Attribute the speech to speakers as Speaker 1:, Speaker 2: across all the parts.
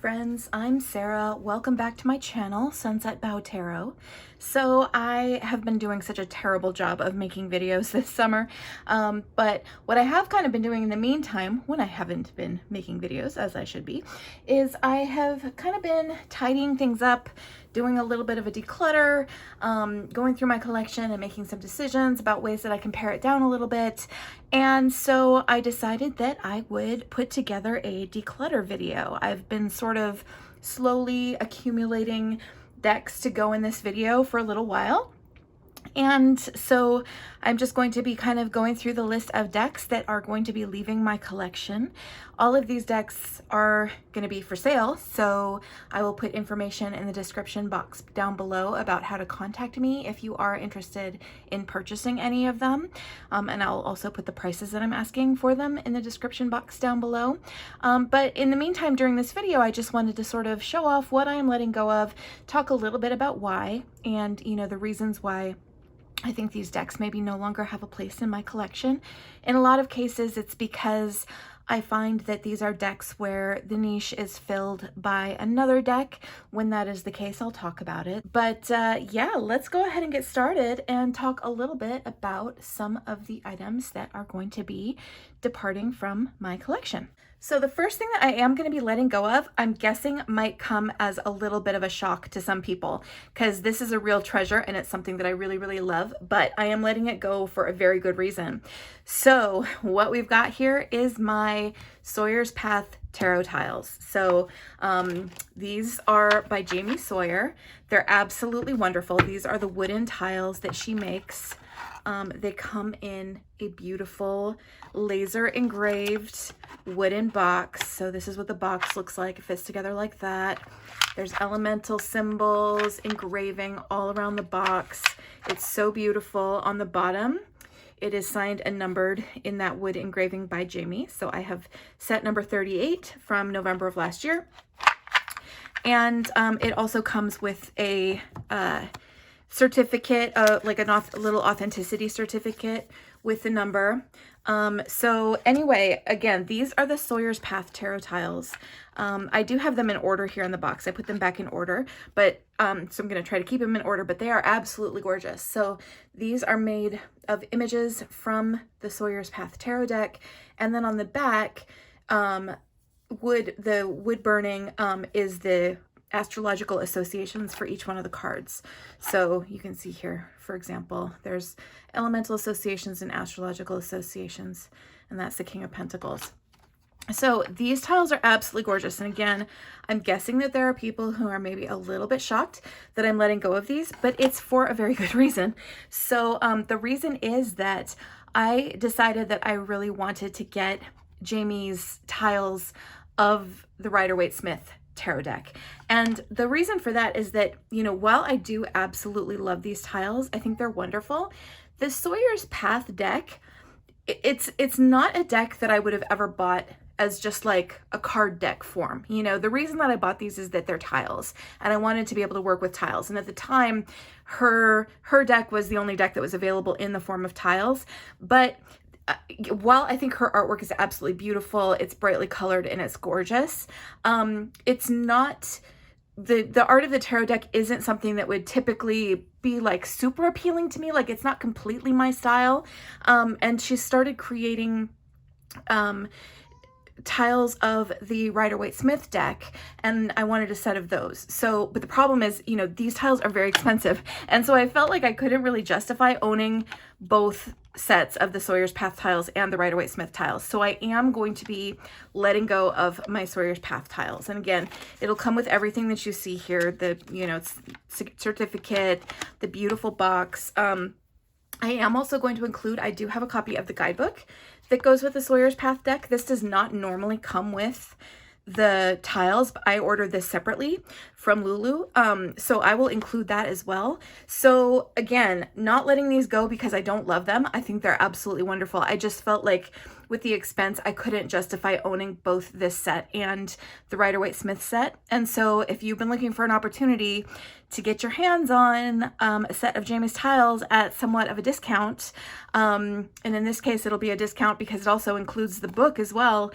Speaker 1: friends, I'm Sarah. Welcome back to my channel, Sunset Bow Tarot. So I have been doing such a terrible job of making videos this summer, but what I have kind of been doing in the meantime, when I haven't been making videos as I should be, is I have kind of been tidying things up, doing a little bit of a declutter, going through my collection and making some decisions about ways that I can pare it down a little bit. And so I decided that I would put together a declutter video. I've been sort of slowly accumulating decks to go in this video for a little while. And so I'm just going to be kind of going through the list of decks that are going to be leaving my collection. All of these decks are going to be for sale, so I will put information in the description box down below about how to contact me if you are interested in purchasing any of them. And I'll also put the prices that I'm asking for them in the description box down below. But in the meantime, during this video, I just wanted to sort of show off what I am letting go of, talk a little bit about why, and the reasons why I think these decks maybe no longer have a place in my collection. In a lot of cases, it's because I find that these are decks where the niche is filled by another deck. When that is the case, I'll talk about it. But yeah, let's go ahead and get started and talk a little bit about some of the items that are going to be departing from my collection. So the first thing that I am going to be letting go of, I'm guessing might come as a little bit of a shock to some people, because this is a real treasure and it's something that I really, really love, but I am letting it go for a very good reason. So what we've got here is my Sawyer's Path tarot tiles. So these are by Jamie Sawyer. They're absolutely wonderful. These are the wooden tiles that she makes. They come in a beautiful laser engraved wooden box. So this is what the box looks like. It fits together like that. There's elemental symbols, engraving all around the box. It's so beautiful. On the bottom, it is signed and numbered in that wood engraving by Jamie. So I have set number 38 from November of last year. And it also comes with a certificate, like a little authenticity certificate with the number. So anyway, again, these are the Sawyer's Path tarot tiles. I do have them in order here in the box. I put them back in order, but so I'm going to try to keep them in order, but they are absolutely gorgeous. So these are made of images from the Sawyer's Path tarot deck. And then on the back, the wood burning is the astrological associations for each one of the cards. So you can see here, for example, there's elemental associations and astrological associations, and that's the King of Pentacles. So these tiles are absolutely gorgeous. And again, I'm guessing that there are people who are maybe a little bit shocked that I'm letting go of these, but it's for a very good reason. So the reason is that I decided that I really wanted to get Jamie's tiles of the Rider-Waite-Smith tarot deck. And the reason for that is that, while I do absolutely love these tiles, I think they're wonderful. The Sawyer's Path deck, it's not a deck that I would have ever bought as just like a card deck form. The reason that I bought these is that they're tiles and I wanted to be able to work with tiles. And at the time, her deck was the only deck that was available in the form of tiles. But while I think her artwork is absolutely beautiful, it's brightly colored and it's gorgeous, it's not, the art of the tarot deck isn't something that would typically be like super appealing to me. Like, it's not completely my style. And she started creating tiles of the Rider-Waite-Smith deck, and I wanted a set of those. So, but the problem is, these tiles are very expensive. And so I felt like I couldn't really justify owning both sets of the Sawyer's Path tiles and the Rider-Waite-Smith tiles. So I am going to be letting go of my Sawyer's Path tiles. And again, it'll come with everything that you see here, the, certificate, the beautiful box. I am also going to include, I do have a copy of the guidebook that goes with the Sawyer's Path deck. This does not normally come with the tiles, but I ordered this separately from Lulu. So I will include that as well. So again, not letting these go because I don't love them. I think they're absolutely wonderful. I just felt like with the expense, I couldn't justify owning both this set and the Rider-Waite-Smith set. And so if you've been looking for an opportunity to get your hands on a set of Jamie's tiles at somewhat of a discount, and in this case it'll be a discount because it also includes the book as well,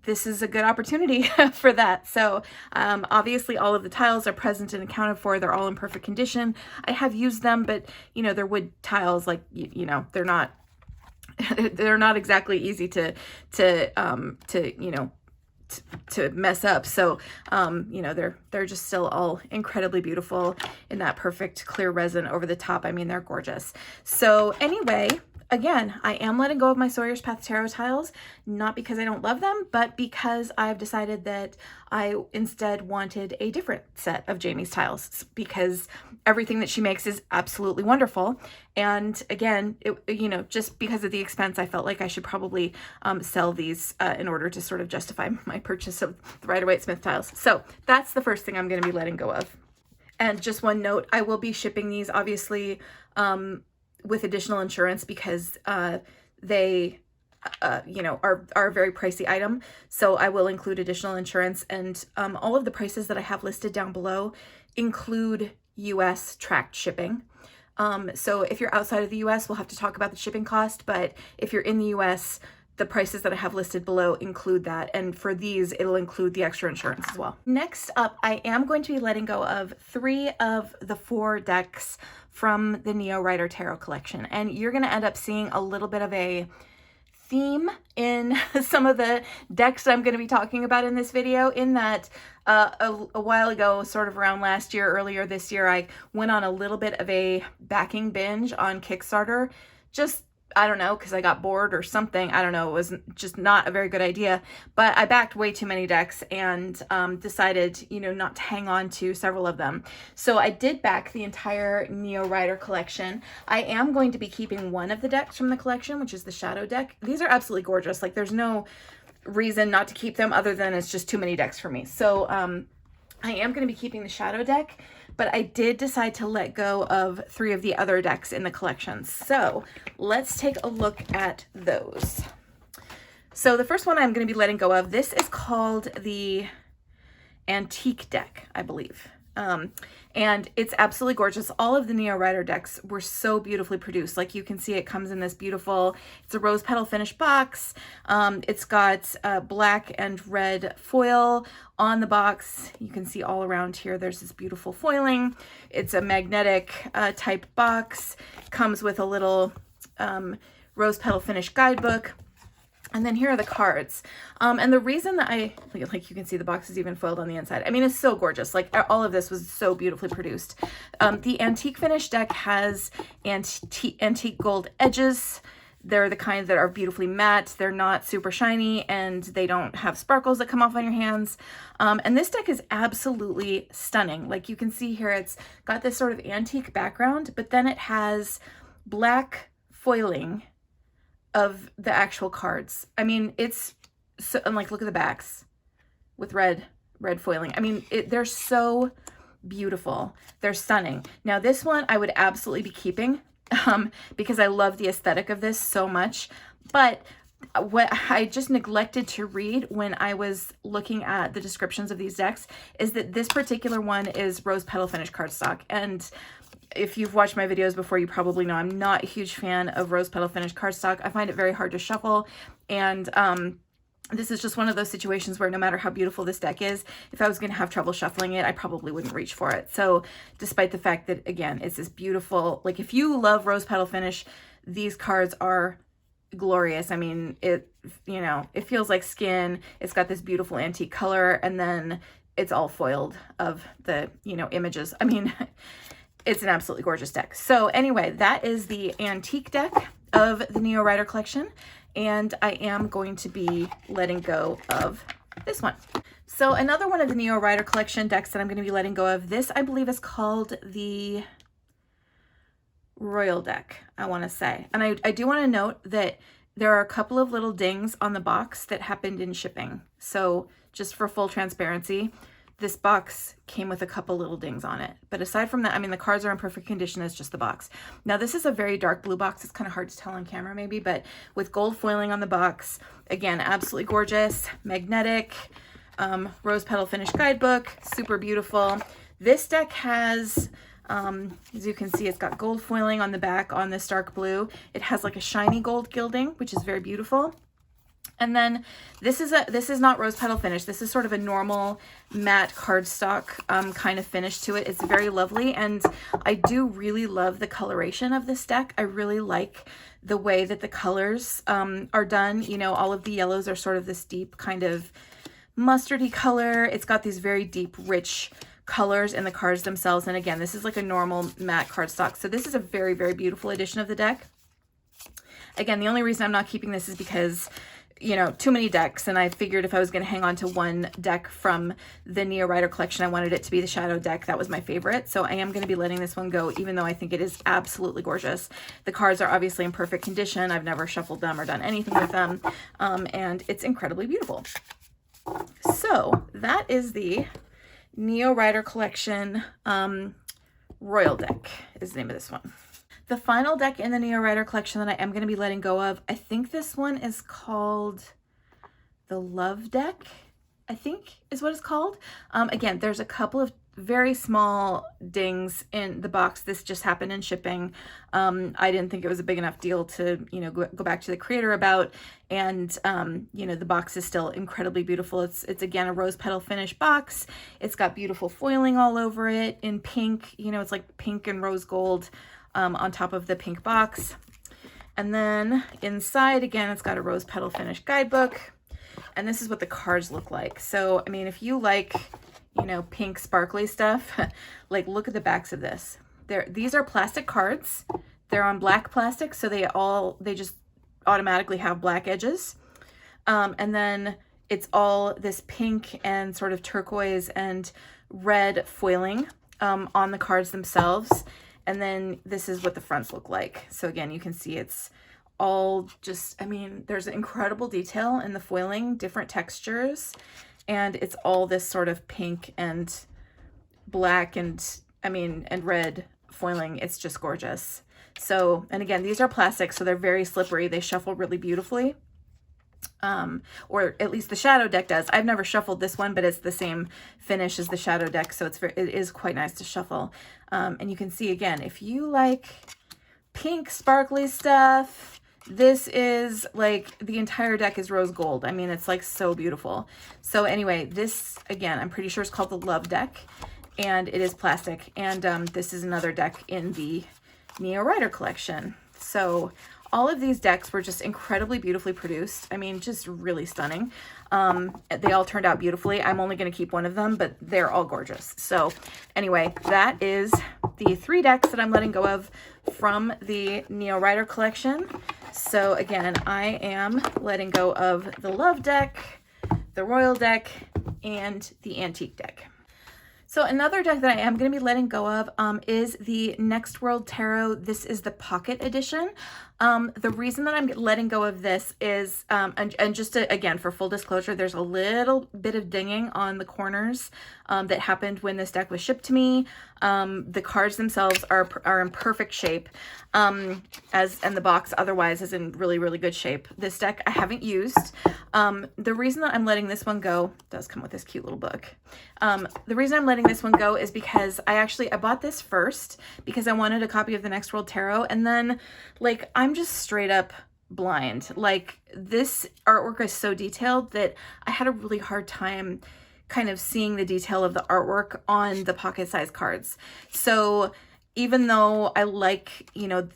Speaker 1: this is a good opportunity for that. So obviously all of the tiles are present and accounted for. They're all in perfect condition. I have used them, but you know, they're wood tiles, like, you know, they're not exactly easy to mess up. So, you know, they're just still all incredibly beautiful in that perfect clear resin over the top. I mean, they're gorgeous. So anyway, again, I am letting go of my Sawyer's Path Tarot tiles, not because I don't love them, but because I've decided that I instead wanted a different set of Jamie's tiles, because everything that she makes is absolutely wonderful. And again, you know, just because of the expense, I felt like I should probably sell these in order to sort of justify my purchase of the Rider-Waite-Smith tiles. So that's the first thing I'm going to be letting go of. And just one note, I will be shipping these obviously with additional insurance, because they you know, are a very pricey item. So I will include additional insurance, and all of the prices that I have listed down below include US tracked shipping. So if you're outside of the US, we'll have to talk about the shipping cost, but if you're in the US, the prices that I have listed below include that. And for these, it'll include the extra insurance as well. Next up, I am going to be letting go of 3 of the 4 decks from the Neo Rider Tarot collection. And you're gonna end up seeing a little bit of a theme in some of the decks I'm going to be talking about in this video, in that a while ago, sort of around last year, earlier this year, I went on a little bit of a backing binge on Kickstarter. Just, I don't know, because I got bored or something. I don't know. It was just not a very good idea. But I backed way too many decks and decided, you know, not to hang on to several of them. So I did back the entire Neo Rider collection. I am going to be keeping one of the decks from the collection, which is the Shadow deck. These are absolutely gorgeous. Like, there's no reason not to keep them other than it's just too many decks for me. So I am going to be keeping the Shadow deck, but I did decide to let go of 3 of the other decks in the collection. So let's take a look at those. So the first one I'm going to be letting go of, this is called the Antique deck, I believe. And it's absolutely gorgeous. All of the Neo Rider decks were so beautifully produced. Like, you can see it comes in this beautiful, it's a rose petal finished box. It's got black and red foil on the box. You can see all around here, there's this beautiful foiling. It's a magnetic type box. Comes with a little rose petal finished guidebook. And then here are the cards. And the reason that like you can see the box is even foiled on the inside. I mean, it's so gorgeous. Like, all of this was so beautifully produced. The Antique Finish deck has antique gold edges. They're the kind that are beautifully matte. They're not super shiny, and they don't have sparkles that come off on your hands. And this deck is absolutely stunning. Like, you can see here, it's got this sort of antique background, but then it has black foiling of the actual cards. I mean, it's so, and like, look at the backs with red foiling. I mean, they're so beautiful. They're stunning. Now, this one I would absolutely be keeping because I love the aesthetic of this so much. But what I just neglected to read when I was looking at the descriptions of these decks is that this particular one is rose petal finished cardstock. And if you've watched my videos before, you probably know I'm not a huge fan of rose petal finished cardstock. I find it very hard to shuffle, and this is just one of those situations where no matter how beautiful this deck is, if I was going to have trouble shuffling it, I probably wouldn't reach for it. So despite the fact that, again, it's this beautiful, like, if you love rose petal finish, these cards are glorious. I mean, it, you know, it feels like skin. It's got this beautiful antique color, and then it's all foiled of the, you know, images. I mean, it's an absolutely gorgeous deck. So anyway, that is the Antique deck of the Neo Rider collection, and I am going to be letting go of this one. So another one of the Neo Rider collection decks that I'm going to be letting go of, this I believe is called the Royal deck, I want to say. And I do want to note that there are a couple of little dings on the box that happened in shipping. So just for full transparency, this box came with a couple little dings on it. But aside from that, I mean, the cards are in perfect condition. It's just the box. Now, this is a very dark blue box. It's kind of hard to tell on camera maybe, but with gold foiling on the box. Again, absolutely gorgeous, magnetic, rose petal finish guidebook, super beautiful. This deck has, as you can see, it's got gold foiling on the back on this dark blue. It has like a shiny gold gilding, which is very beautiful. And then this is not rose petal finish. This is sort of a normal matte cardstock kind of finish to it. It's very lovely, and I do really love the coloration of this deck. I really like the way that the colors are done. You know, all of the yellows are sort of this deep kind of mustardy color. It's got these very deep, rich colors in the cards themselves. And again, this is like a normal matte cardstock. So this is a very, very beautiful edition of the deck. Again, the only reason I'm not keeping this is because, you know, too many decks, and I figured if I was going to hang on to one deck from the Neo Rider collection, I wanted it to be the Shadow deck. That was my favorite, so I am going to be letting this one go, even though I think it is absolutely gorgeous. The cards are obviously in perfect condition. I've never shuffled them or done anything with them, and it's incredibly beautiful. So that is the Neo Rider collection Royal deck is the name of this one. The final deck in the Neo Rider collection that I am going to be letting go of, I think this one is called the Love deck, I think is what it's called. Again, there's a couple of very small dings in the box. This just happened in shipping. I didn't think it was a big enough deal to, you know, go back to the creator about. And, you know, the box is still incredibly beautiful. It's again, a rose petal finish box. It's got beautiful foiling all over it in pink. You know, it's like pink and rose gold. On top of the pink box. And then inside, again, it's got a rose petal finish guidebook. And this is what the cards look like. So, I mean, if you like, you know, pink sparkly stuff, like look at the backs of this. These are plastic cards. They're on black plastic, so they just automatically have black edges. And then it's all this pink and sort of turquoise and red foiling on the cards themselves. And then this is what the fronts look like. So again, you can see it's all just, I mean, there's incredible detail in the foiling, different textures, and it's all this sort of pink and black and, I mean, and red foiling. It's just gorgeous. So, and again, these are plastic, so they're very slippery. They shuffle really beautifully. Or at least the Shadow deck does. I've never shuffled this one, but it's the same finish as the Shadow deck, so it is quite nice to shuffle. And you can see again, if you like pink sparkly stuff, this is like the entire deck is rose gold. I mean, it's like so beautiful. So anyway, this again, I'm pretty sure it's called the Love deck, and it is plastic. And this is another deck in the Neo Rider collection. So all of these decks were just incredibly beautifully produced. I mean, just really stunning. They all turned out beautifully. I'm only going to keep one of them, but they're all gorgeous. So anyway, that is the 3 decks that I'm letting go of from the Neo Rider collection. So again, I am letting go of the Love deck, the Royal deck, and the Antique deck. So another deck that I am going to be letting go of is the Next World Tarot. This is the Pocket Edition. The reason that I'm letting go of this is, and just to, again, for full disclosure, there's a little bit of dinging on the corners that happened when this deck was shipped to me. The cards themselves are in perfect shape, and the box otherwise is in really, really good shape. This deck I haven't used. The reason that I'm letting this one go, does come with this cute little book. The reason I'm letting this one go is because I bought this first because I wanted a copy of the Next World Tarot, and then like I'm just straight up blind. Like this artwork is so detailed that I had a really hard time kind of seeing the detail of the artwork on the pocket size cards. So even though I like, you know,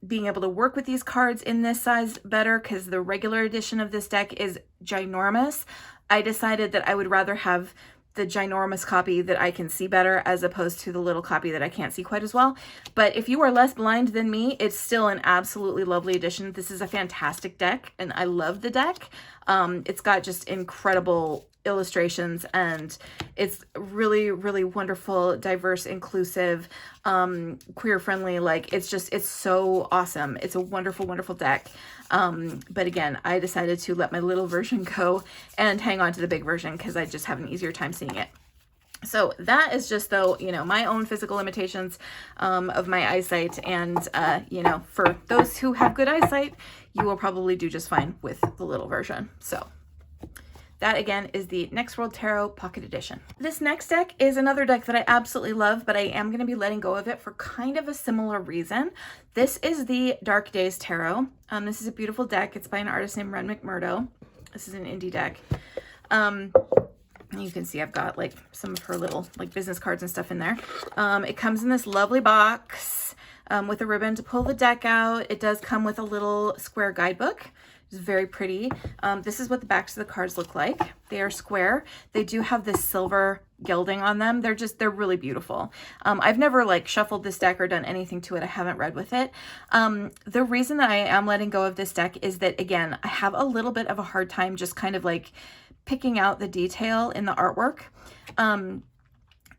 Speaker 1: being able to work with these cards in this size better because the regular edition of this deck is ginormous, I decided that I would rather have the ginormous copy that I can see better as opposed to the little copy that I can't see quite as well. But if you are less blind than me, it's still an absolutely lovely edition. This is a fantastic deck and I love the deck. It's got just incredible illustrations and it's really, really wonderful, diverse, inclusive, queer friendly. Like it's so awesome. It's a wonderful, wonderful deck. But again, I decided to let my little version go and hang on to the big version because I just have an easier time seeing it. So that is just, though, you know, my own physical limitations of my eyesight. And, you know, for those who have good eyesight, you will probably do just fine with the little version. So that, again, is the Next World Tarot Pocket Edition. This next deck is another deck that I absolutely love, but I am going to be letting go of it for kind of a similar reason. This is the Dark Days Tarot. This is a beautiful deck. It's by an artist named Ren McMurdo. This is an indie deck. You can see I've got like some of her little like business cards and stuff in there. It comes in this lovely box with a ribbon to pull the deck out. It does come with a little square guidebook. It's very pretty. This is what the backs of the cards look like. They are square. They do have this silver gilding on them. They're really beautiful. I've never like shuffled this deck or done anything to it. I haven't read with it. The reason that I am letting go of this deck is that, again, I have a little bit of a hard time just kind of like picking out the detail in the artwork.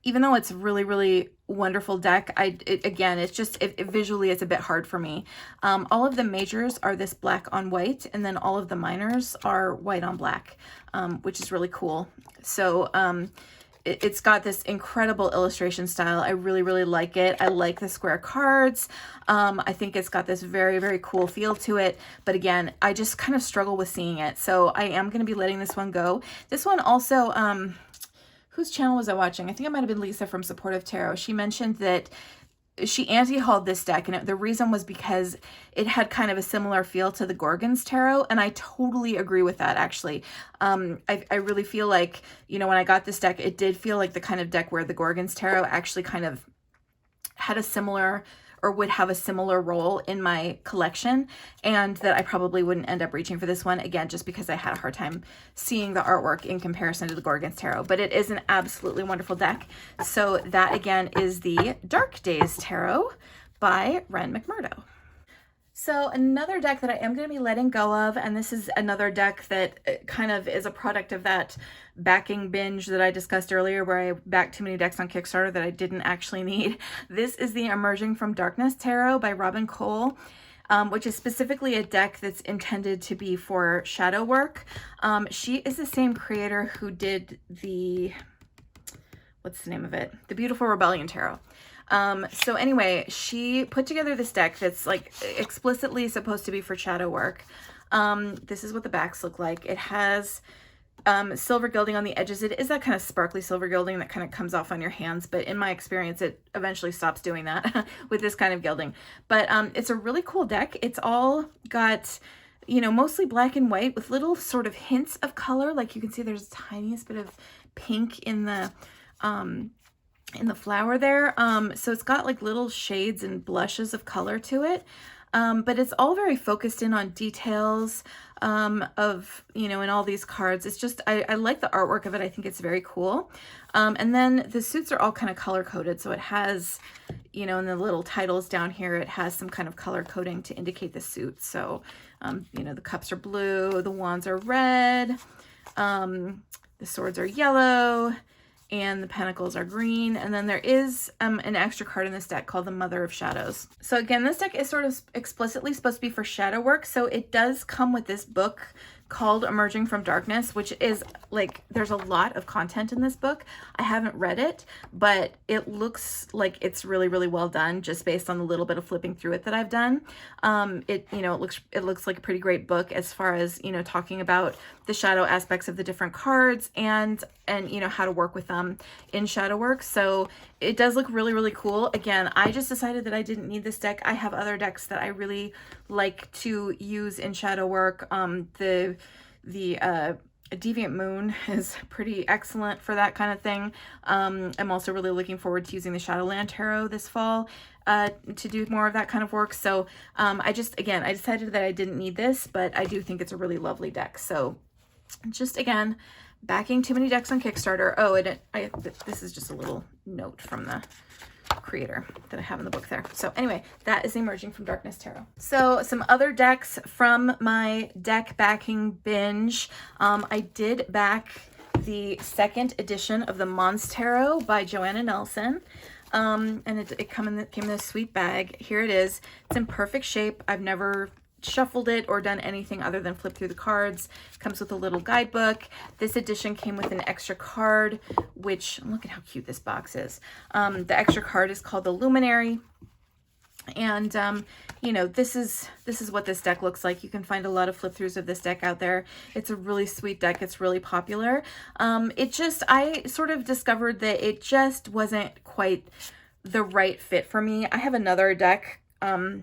Speaker 1: Even though it's really, really wonderful deck, again, it's just, visually it's a bit hard for me. All of the majors are this black on white, and then all of the minors are white on black, which is really cool. So it's got this incredible illustration style. I really, really like it. I like the square cards. I think it's got this very, very cool feel to it. But again, I just kind of struggle with seeing it. So I am going to be letting this one go. This one also, whose channel was I watching? I think it might have been Lisa from Supportive Tarot. She mentioned that she anti-hauled this deck, and the reason was because it had kind of a similar feel to the Gorgon's Tarot, and I totally agree with that, actually. I really feel like, you know, when I got this deck, it did feel like the kind of deck where the Gorgon's Tarot actually kind of had a similar, or would have a similar role in my collection, and that I probably wouldn't end up reaching for this one, again, just because I had a hard time seeing the artwork in comparison to the Gorgon's Tarot. But it is an absolutely wonderful deck. So that, again, is the Dark Days Tarot by Ren McMurdo. So another deck that I am going to be letting go of, and this is another deck that kind of is a product of that backing binge that I discussed earlier, where I backed too many decks on Kickstarter that I didn't actually need. This is the Emerging from Darkness Tarot by Robin Cole, which is specifically a deck that's intended to be for shadow work. She is the same creator who did the, what's the name of it? The Beautiful Rebellion Tarot. So anyway, she put together this deck that's like explicitly supposed to be for shadow work. This is what the backs look like. It has silver gilding on the edges. It is that kind of sparkly silver gilding that kind of comes off on your hands, but in my experience, it eventually stops doing that with this kind of gilding. But it's a really cool deck. It's all got, you know, mostly black and white with little sort of hints of color. Like you can see there's the tiniest bit of pink in the flower there. So it's got like little shades and blushes of color to it. But it's all very focused in on details of, you know, in all these cards. It's just, I like the artwork of it. I think it's very cool. And then the suits are all kind of color coded. So it has, you know, in the little titles down here, it has some kind of color coding to indicate the suit. So, you know, the cups are blue, the wands are red, the swords are yellow, and the pentacles are green. And then there is an extra card in this deck called the Mother of Shadows. So again, this deck is sort of explicitly supposed to be for shadow work. So it does come with this book called Emerging from Darkness, which is like, there's a lot of content in this book. I haven't read it, but it looks like it's really, really well done just based on the little bit of flipping through it that I've done. You know, it looks like a pretty great book as far as, you know, talking about the shadow aspects of the different cards and you know, how to work with them in shadow work. So it does look really, really cool. Again, I just decided that I didn't need this deck. I have other decks that I really like to use in shadow work. The Deviant Moon is pretty excellent for that kind of thing. I'm also really looking forward to using the Shadowland Tarot this fall to do more of that kind of work. So I decided that I didn't need this, but I do think it's a really lovely deck. So just, again, backing too many decks on Kickstarter. Oh, and this is just a little note from the creator that I have in the book there. So anyway, that is the Emerging from Darkness Tarot. So some other decks from my deck backing binge. I did back the second edition of the Monstero by Joanna Nelson. And it came in this sweet bag. Here it is. It's in perfect shape. I've never shuffled it or done anything other than flip through the cards. It comes with a little guidebook. This edition came with an extra card, which, look at how cute this box is. The extra card is called the Luminary. And, you know, this is what this deck looks like. You can find a lot of flip throughs of this deck out there. It's a really sweet deck. It's really popular. I sort of discovered that it just wasn't quite the right fit for me. I have another deck. I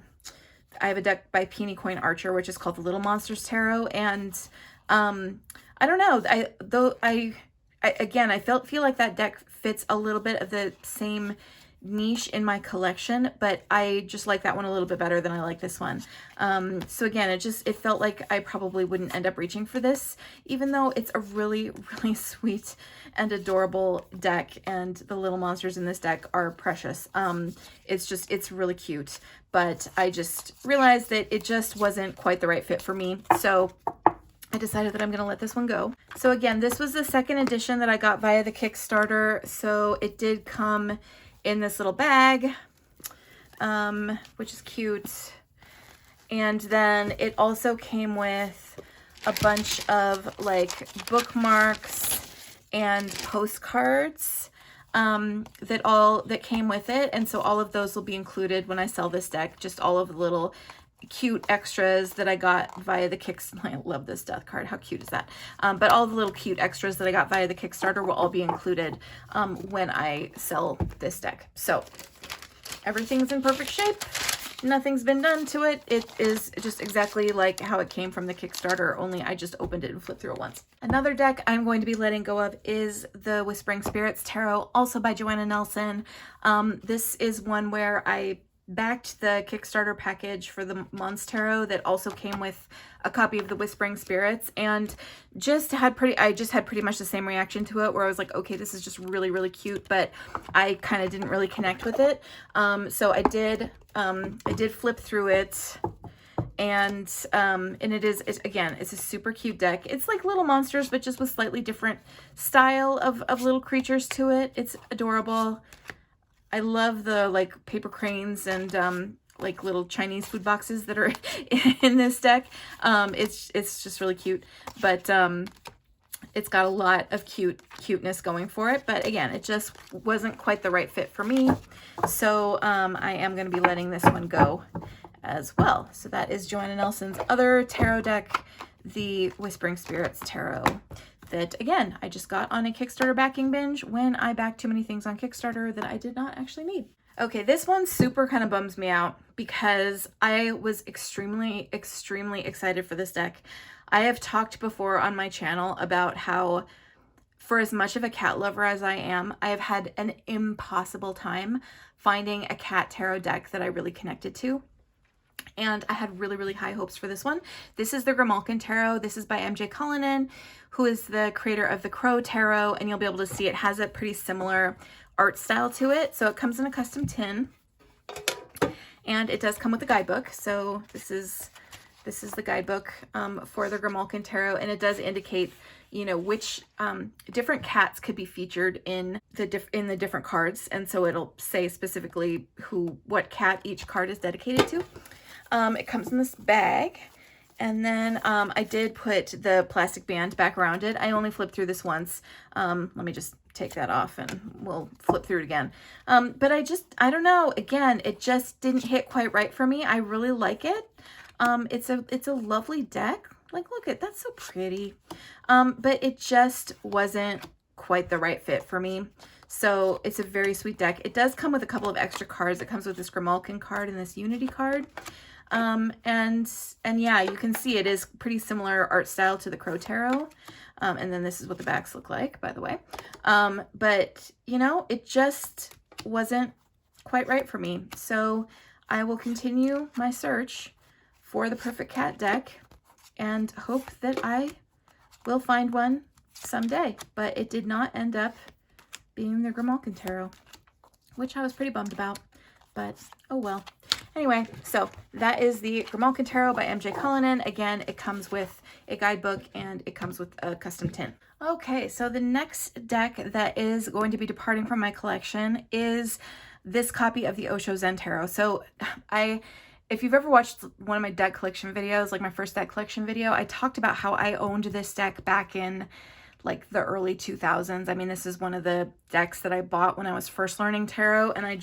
Speaker 1: have a deck by Peony Coin Archer, which is called the Little Monsters Tarot. And, I don't know. I feel like that deck fits a little bit of the same niche in my collection, but I just like that one a little bit better than I like this one. So again, it felt like I probably wouldn't end up reaching for this, even though it's a really, really sweet and adorable deck, and the little monsters in this deck are precious. It's really cute, but I just realized that it just wasn't quite the right fit for me. So I decided that I'm going to let this one go. So again, this was the second edition that I got via the Kickstarter. So it did come in this little bag, which is cute. And then it also came with a bunch of like bookmarks and postcards that came with it. And so all of those will be included when I sell this deck, just all of the little cute extras that I got via the Kickstarter. I love this death card. How cute is that? But all the little cute extras that I got via the Kickstarter will all be included when I sell this deck. So everything's in perfect shape. Nothing's been done to it. It is just exactly like how it came from the Kickstarter, only I just opened it and flipped through it once. Another deck I'm going to be letting go of is the Whispering Spirits Tarot, also by Joanna Nelson. This is one where I backed the Kickstarter package for the Monstero that also came with a copy of the Whispering Spirits, and I just had pretty much the same reaction to it, where I was like, okay, this is just really, really cute, but I kind of didn't really connect with it. So I did flip through it, and again, it's a super cute deck. It's like Little Monsters, but just with slightly different style of little creatures to it. It's adorable. I love the like paper cranes and like little Chinese food boxes that are in this deck. It's just really cute, but it's got a lot of cuteness going for it. But again, it just wasn't quite the right fit for me. So I am going to be letting this one go as well. So that is Joanna Nelson's other tarot deck, the Whispering Spirits Tarot, that again, I just got on a Kickstarter backing binge when I backed too many things on Kickstarter that I did not actually need. Okay, this one super kind of bums me out because I was extremely, extremely excited for this deck. I have talked before on my channel about how, for as much of a cat lover as I am, I have had an impossible time finding a cat tarot deck that I really connected to. And I had really, really high hopes for this one. This is the Grimalkin Tarot. This is by MJ Cullinan, who is the creator of the Crow Tarot, and you'll be able to see it has a pretty similar art style to it. So it comes in a custom tin, and it does come with a guidebook. So this is the guidebook for the Grimalkin Tarot, and it does indicate, you know, which different cats could be featured in the different cards, and so it'll say specifically what cat each card is dedicated to. It comes in this bag, and then I did put the plastic band back around it. I only flipped through this once. Let me just take that off and we'll flip through it again. But I don't know, again, it just didn't hit quite right for me. I really like it. It's a lovely deck. Like, look at that's so pretty. But it just wasn't quite the right fit for me. So it's a very sweet deck. It does come with a couple of extra cards. It comes with this Grimalkin card and this Unity card. And yeah, you can see it is pretty similar art style to the Crow Tarot. And then this is what the backs look like, by the way. But you know, it just wasn't quite right for me. So I will continue my search for the perfect cat deck and hope that I will find one someday. But it did not end up being the Grimalkin Tarot, which I was pretty bummed about, but oh well. Anyway, so that is the Grimalkin Tarot by MJ Cullinan. Again, it comes with a guidebook and it comes with a custom tin. Okay, so the next deck that is going to be departing from my collection is this copy of the Osho Zen Tarot. So if you've ever watched one of my deck collection videos, like my first deck collection video, I talked about how I owned this deck back in like the early 2000s. I mean, this is one of the decks that I bought when I was first learning tarot, and I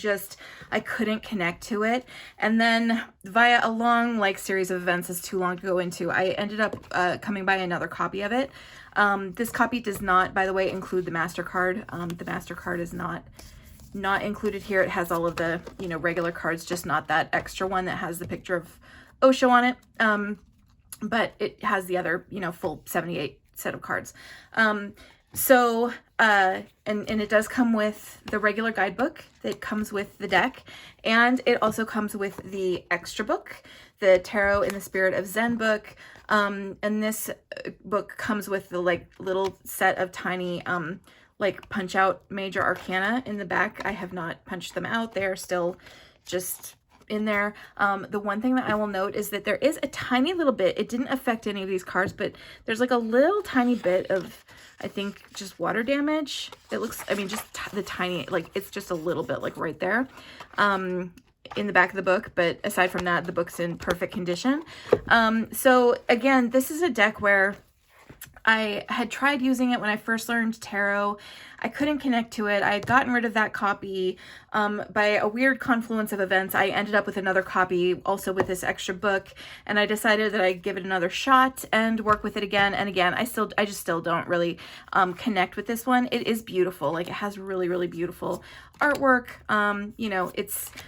Speaker 1: couldn't connect to it. And then via a long like series of events, is too long to go into, I ended up coming by another copy of it. This copy does not, by the way, include the MasterCard. The MasterCard is not included here. It has all of the, you know, regular cards, just not that extra one that has the picture of Osho on it. But it has the other, you know, full 78 set of cards. And it does come with the regular guidebook that comes with the deck, and it also comes with the extra book, the Tarot in the Spirit of Zen book. And this book comes with the like little set of tiny like punch out major arcana in the back. I have not punched them out. They're still just in there. The one thing that I will note is that there is a tiny little bit, it didn't affect any of these cards, but there's like a little tiny bit of, I think, just water damage. It looks, I mean, just the tiny, like it's just a little bit like right there in the back of the book. But aside from that, the book's in perfect condition. So again, this is a deck where I had tried using it when I first learned tarot. I couldn't connect to it. I had gotten rid of that copy. By a weird confluence of events, I ended up with another copy, also with this extra book, and I decided that I'd give it another shot and work with it again and again. I just still don't really connect with this one. It is beautiful. Like, it has really, really beautiful artwork. You know,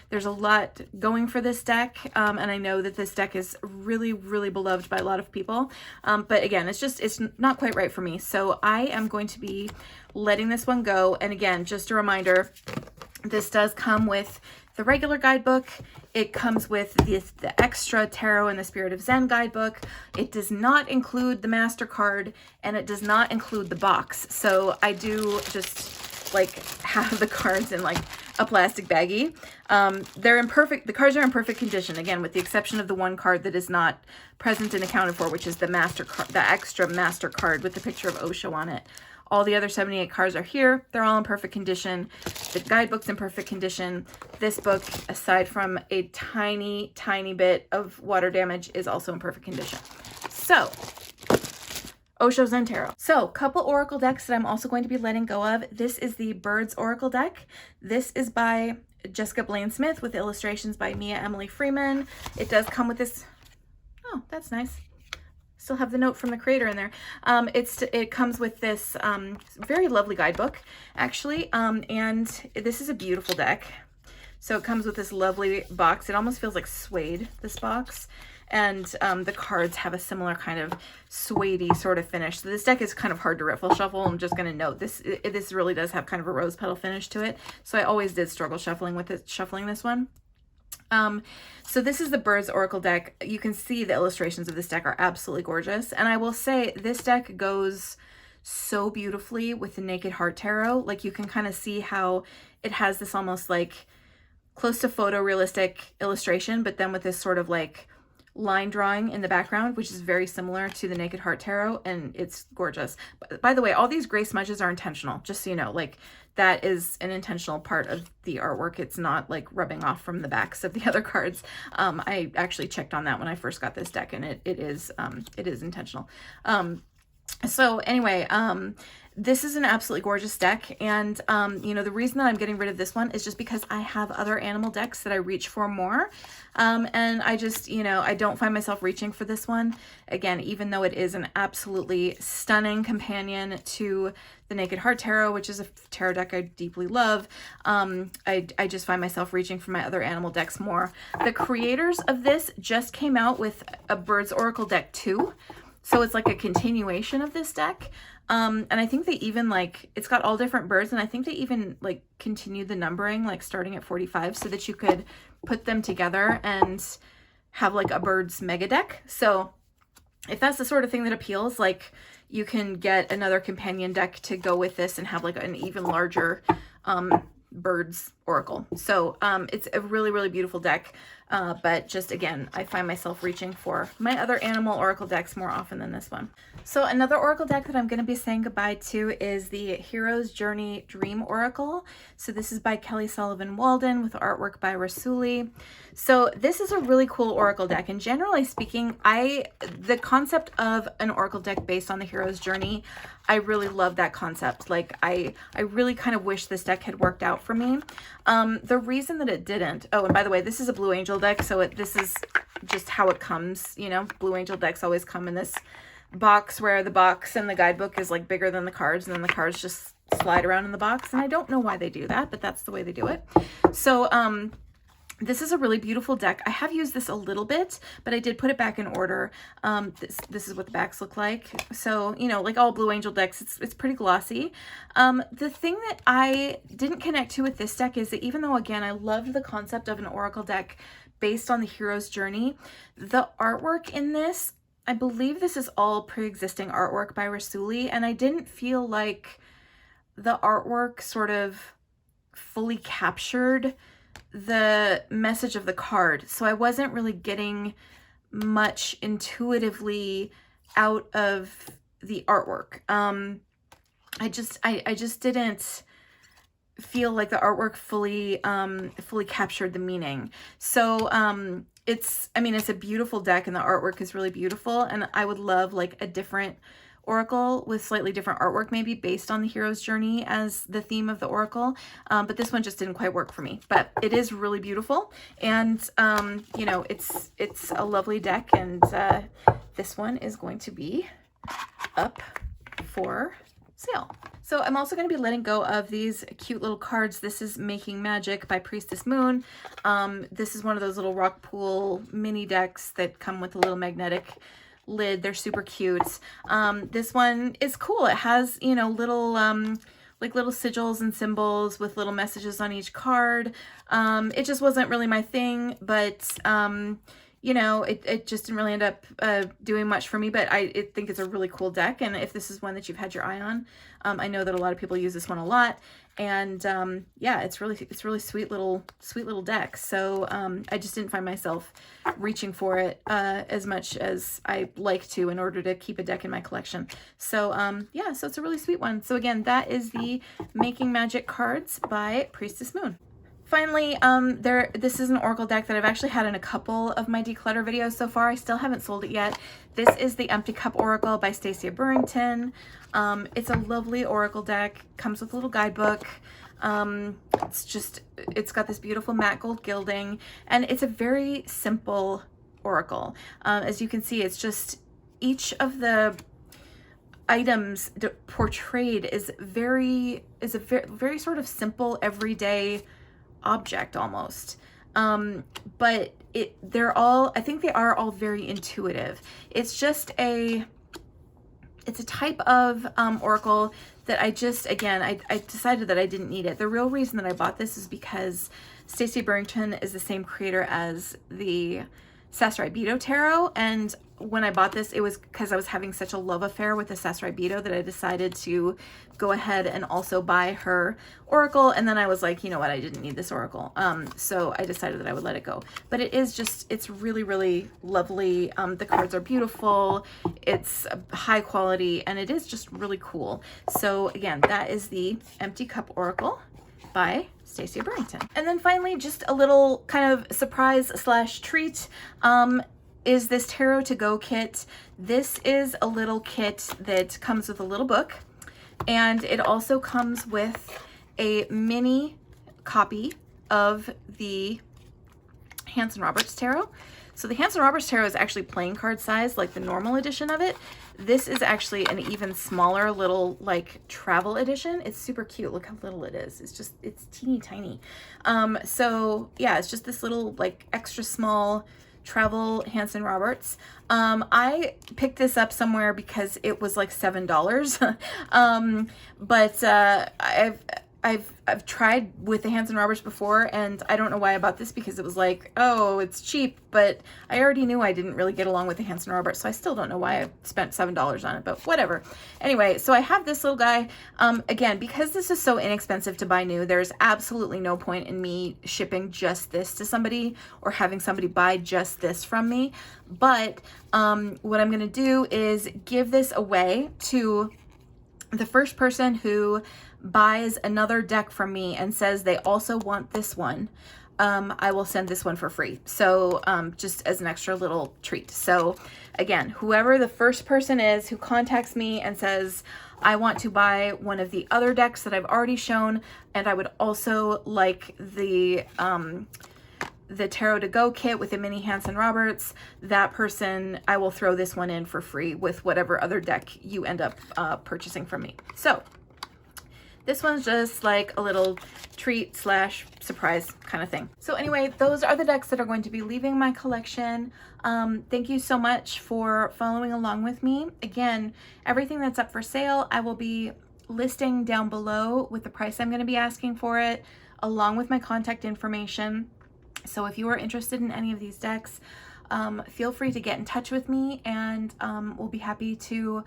Speaker 1: there's a lot going for this deck, and I know that this deck is really, really beloved by a lot of people. But again, it's not quite right for me. So I am going to be letting this one go. And again, just a reminder, this does come with the regular guidebook. It comes with the extra Tarot in the Spirit of Zen guidebook. It does not include the MasterCard, and it does not include the box. So I do just like have the cards in like a plastic baggie. The cards are in perfect condition, again, with the exception of the one card that is not present and accounted for, which is the MasterCard, the extra MasterCard with the picture of Osho on it. All the other 78 cards are here. They're all in perfect condition. The guidebook's in perfect condition. This book, aside from a tiny, tiny bit of water damage, is also in perfect condition. So, Osho Zen Tarot. So, couple oracle decks that I'm also going to be letting go of. This is the Birds Oracle deck. This is by Jessica Blaine Smith with illustrations by Mia Emily Freeman. It does come with this. Oh, that's nice. Still have the note from the creator in there. It comes with this very lovely guidebook, actually, and this is a beautiful deck. So it comes with this lovely box. It almost feels like suede, this box, and the cards have a similar kind of suede-y sort of finish. So this deck is kind of hard to riffle shuffle. I'm just going to note this really does have kind of a rose petal finish to it. So I always did struggle shuffling this one. So this is the Birds Oracle deck. You can see the illustrations of this deck are absolutely gorgeous. And I will say this deck goes so beautifully with the Naked Heart Tarot. Like, you can kind of see how it has this almost like close to photorealistic illustration, but then with this sort of like line drawing in the background, which is very similar to the Naked Heart Tarot, and it's gorgeous. By the way, all these gray smudges are intentional, just so you know. Like, that is an intentional part of the artwork. It's not like rubbing off from the backs of the other cards. I actually checked on that when I first got this deck, and it is intentional. So anyway, this is an absolutely gorgeous deck, and you know, the reason that I'm getting rid of this one is just because I have other animal decks that I reach for more, and I just, you know, I don't find myself reaching for this one. Again, even though it is an absolutely stunning companion to the Naked Heart Tarot, which is a tarot deck I deeply love, I just find myself reaching for my other animal decks more. The creators of this just came out with a Birds Oracle deck too. So it's like a continuation of this deck. And I think they even like, it's got all different birds, and I think they even like continued the numbering, like starting at 45, so that you could put them together and have like a birds mega deck. So if that's the sort of thing that appeals, like, you can get another companion deck to go with this and have like an even larger Birds Oracle. So it's a really, really beautiful deck. But just again, I find myself reaching for my other animal oracle decks more often than this one. So another oracle deck that I'm going to be saying goodbye to is the Hero's Journey Dream Oracle. So this is by Kelly Sullivan Walden with artwork by Rasuli. So this is a really cool oracle deck, and generally speaking, the concept of an oracle deck based on the Hero's Journey, I really love that concept. Like I really kind of wish this deck had worked out for me. The reason that it didn't, oh, and by the way, this is a Blue Angel deck, so this is just how it comes, you know. Blue Angel decks always come in this box where the box and the guidebook is like bigger than the cards, and then the cards just slide around in the box, and I don't know why they do that, but that's the way they do it. So this is a really beautiful deck. I have used this a little bit, but I did put it back in order. This is what the backs look like. So, you know, like all Blue Angel decks, it's pretty glossy. The thing that I didn't connect to with this deck is that even though, again, I loved the concept of an oracle deck based on the Hero's Journey, the artwork in this, I believe this is all pre-existing artwork by Rasuli, and I didn't feel like the artwork sort of fully captured the message of the card. So I wasn't really getting much intuitively out of the artwork. I just didn't feel like the artwork fully captured the meaning. So it's a beautiful deck, and the artwork is really beautiful, and I would love like a different oracle with slightly different artwork, maybe based on the Hero's Journey as the theme of the oracle, but this one just didn't quite work for me. But it is really beautiful, and you know, it's a lovely deck, and this one is going to be up for sale. So I'm also going to be letting go of these cute little cards. This is Making Magic by Priestess Moon. This is one of those little rock pool mini decks that come with a little magnetic lid. They're super cute. This one is cool. It has, you know, little like little sigils and symbols with little messages on each card. It just wasn't really my thing, but you know, it just didn't really end up doing much for me, but I think it's a really cool deck, and if this is one that you've had your eye on, I know that a lot of people use this one a lot, and yeah, it's really sweet little deck. So I just didn't find myself reaching for it as much as I like to in order to keep a deck in my collection. So yeah, so it's a really sweet one. So again, that is the Making Magic cards by Priestess Moon. Finally, this is an oracle deck that I've actually had in a couple of my declutter videos so far. I still haven't sold it yet. This is the Empty Cup Oracle by Stacia Burrington. It's a lovely oracle deck. Comes with a little guidebook. It's got this beautiful matte gold gilding, and it's a very simple oracle. As you can see, it's just each of the items portrayed is a very sort of simple everyday object almost, but I think they are all very intuitive. It's just it's a type of oracle that I decided that I didn't need it. The real reason that I bought this is because Stacia Burrington is the same creator as the Sawyers Tarot, and when I bought this, it was because I was having such a love affair with the Sawyers that I decided to go ahead and also buy her oracle, and then I was like, you know what, I didn't need this oracle, so I decided that I would let it go. But it's really, really lovely. The cards are beautiful, it's high quality, and it is just really cool. So again, that is the Empty Cup Oracle by Stacia Burrington. And then finally, just a little kind of surprise / treat, is this Tarot to Go kit. This is a little kit that comes with a little book, and it also comes with a mini copy of the Hanson Roberts Tarot. So the Hanson Roberts Tarot is actually playing card size, like the normal edition of it. This is actually an even smaller little like travel edition. It's super cute. Look how little it is. It's teeny tiny. So yeah, it's just this little like extra small travel Hanson Roberts. I picked this up somewhere because it was like $7. But I've tried with the Hanson Roberts before, and I don't know why I bought this, because it was like, oh, it's cheap, but I already knew I didn't really get along with the Hanson Roberts, so I still don't know why I spent $7 on it, but whatever. Anyway, so I have this little guy. Again, because this is so inexpensive to buy new, there's absolutely no point in me shipping just this to somebody or having somebody buy just this from me. But what I'm gonna do is give this away to the first person who buys another deck from me and says they also want this one. I will send this one for free. So just as an extra little treat. So again, whoever the first person is who contacts me and says, I want to buy one of the other decks that I've already shown, and I would also like the Tarot to Go kit with the Mini Hanson Roberts, that person, I will throw this one in for free with whatever other deck you end up purchasing from me. So this one's just like a little treat slash surprise kind of thing. So anyway, those are the decks that are going to be leaving my collection. Thank you so much for following along with me. Again, everything that's up for sale, I will be listing down below with the price I'm going to be asking for it, along with my contact information. So if you are interested in any of these decks, feel free to get in touch with me, and we'll be happy to,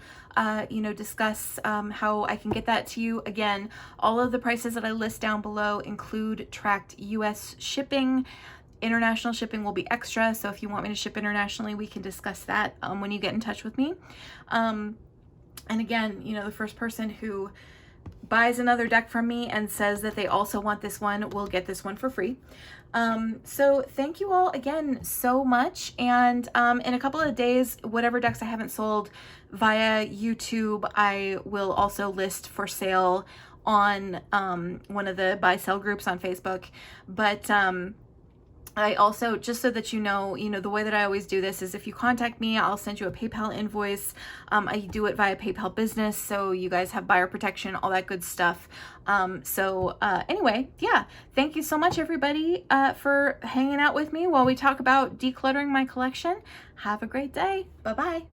Speaker 1: discuss how I can get that to you. Again, all of the prices that I list down below include tracked US shipping. International shipping will be extra, so if you want me to ship internationally, we can discuss that when you get in touch with me. And again, the first person who buys another deck from me and says that they also want this one will get this one for free. So thank you all again so much, and in a couple of days, whatever decks I haven't sold via YouTube, I will also list for sale on one of the buy sell groups on Facebook. But I also, just so that you know, the way that I always do this is if you contact me, I'll send you a PayPal invoice. I do it via PayPal Business, so you guys have buyer protection, all that good stuff. Anyway, yeah, thank you so much, everybody, for hanging out with me while we talk about decluttering my collection. Have a great day. Bye-bye.